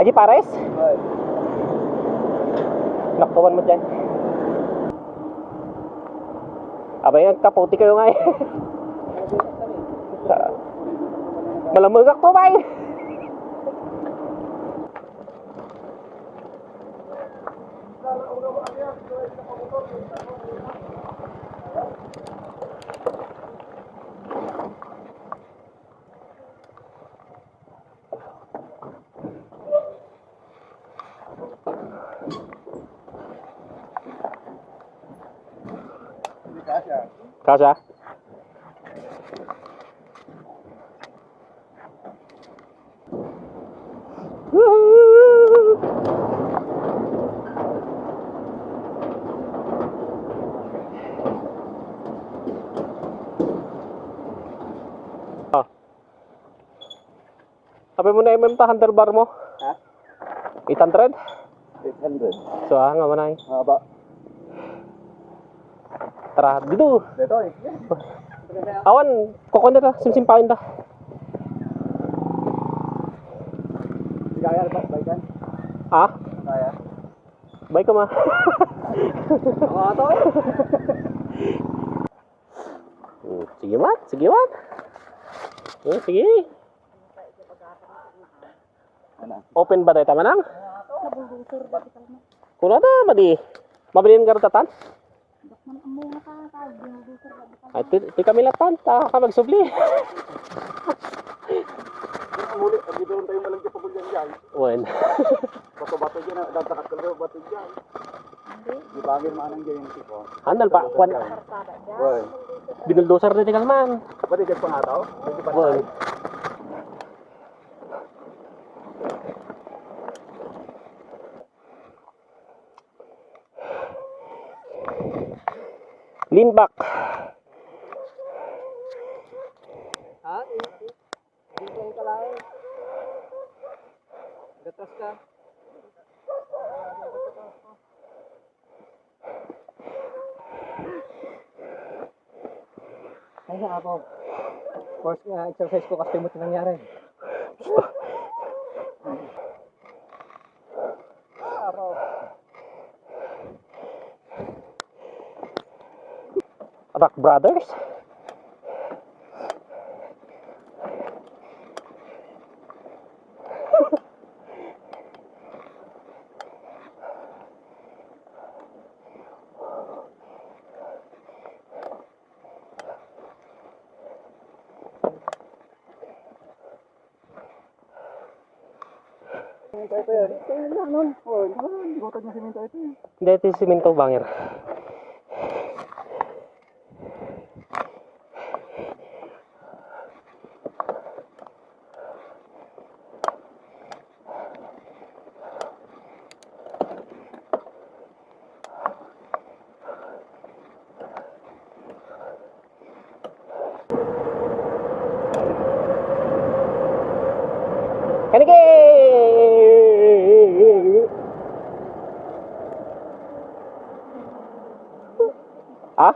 Aji pares? Naktuan mo dyan. Abay, nagkaputi kayo nga eh. Malamagak to ba eh. Kasya? Oh. Sabi mo na handlebar mo? Ha? 800? 800. So, nga manay. Haba. Tara, dito. Dito eh. Awan, kukunin na, simsimpahin ta. Hindi kaya ba? Baikan? Ha? Kaya? Bay ka ma. Ako ato eh. Sige man, sige man. Sige. Open ba tayo tama nang? Kung ada, mabilin ka ratatan? Ay, ti kami latan, ta ka magsubli. Muli, hindi doon tayo malang kapabulyan dyan. Wen. Bato-bato dyan, datakat ka lang bato dyan. Di bangin maanang dyan yung tipo. Handal pa, kwan. Woy. Binuldoser na tinggal man. Ba't dyan pangataw? Wen. Lean back. Ha? Dito ka lang. Gatas ka. Ay nga ako. Course nga, exercise ko kasi mo ito nangyari. Ako. Rock Brothers. Ito yan. Ito yan lang nun. Hindi ko niya siminto ito yan. Hindi, ito yung simento bangir. Kanike! Ah?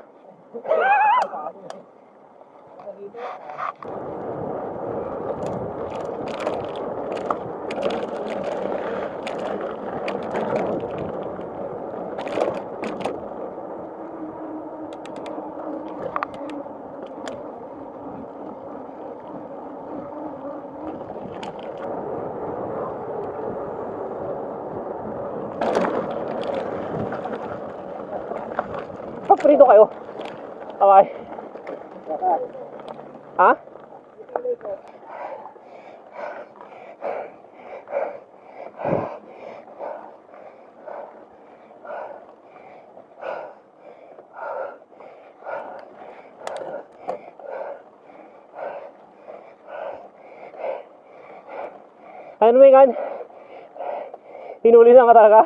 Paprito kayo. Okay. Ha? Ano mo yan? Hinuli na ka talaga.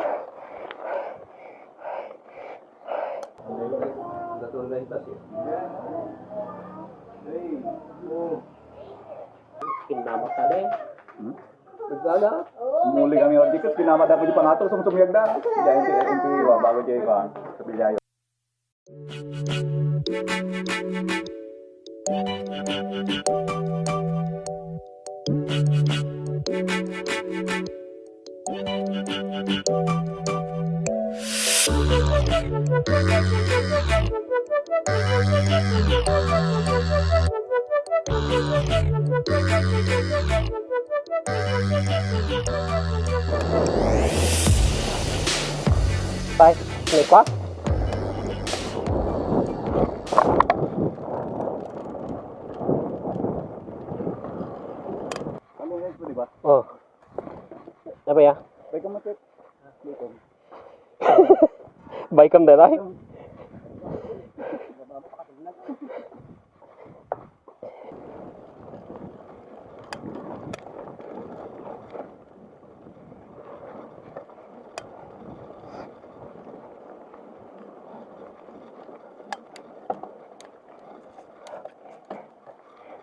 Kinamak ka din. Nagsaga? Muli kami dikit, pinamad ako di pangato, sumsumyag na. Diyan yung bago dyan ka sa Bilyayo. Tay, may kwa? Ano yan po, di ba? Oh. Apa ya? Baik ka masik. Dito. Baik kam dala.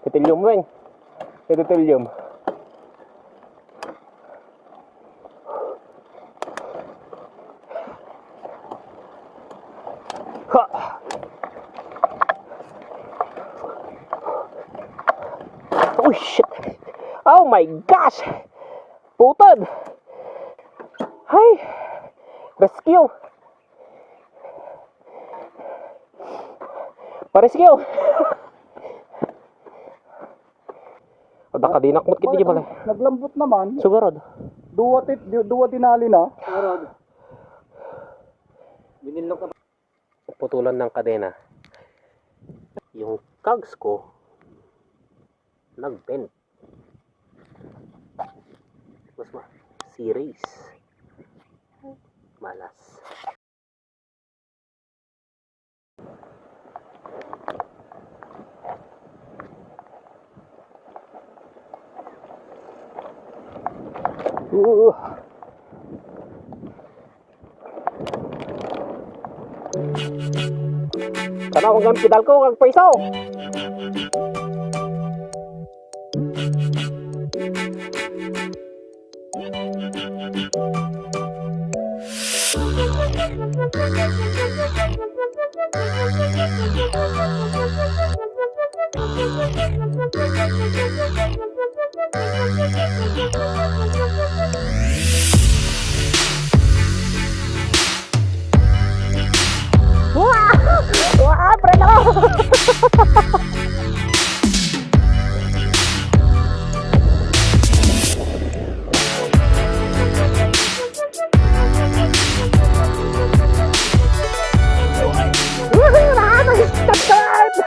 Titilium mo, titilium. Ha! Oh shit! Oh my gosh! Putod! Hay! Rescue! Pa-rescue! Ada kadinakmot kiti di balay. Naglambot naman. Sugarod. Duwa tinali na. Binilok ka. Putulan ng kadena. Yung cogs ko nag-bend. Mas series. Malas. Karena kung gamit pedal ko, kag paisaw. Wah! Wah, keren ako! Woohoo! Nakaka-subscribe!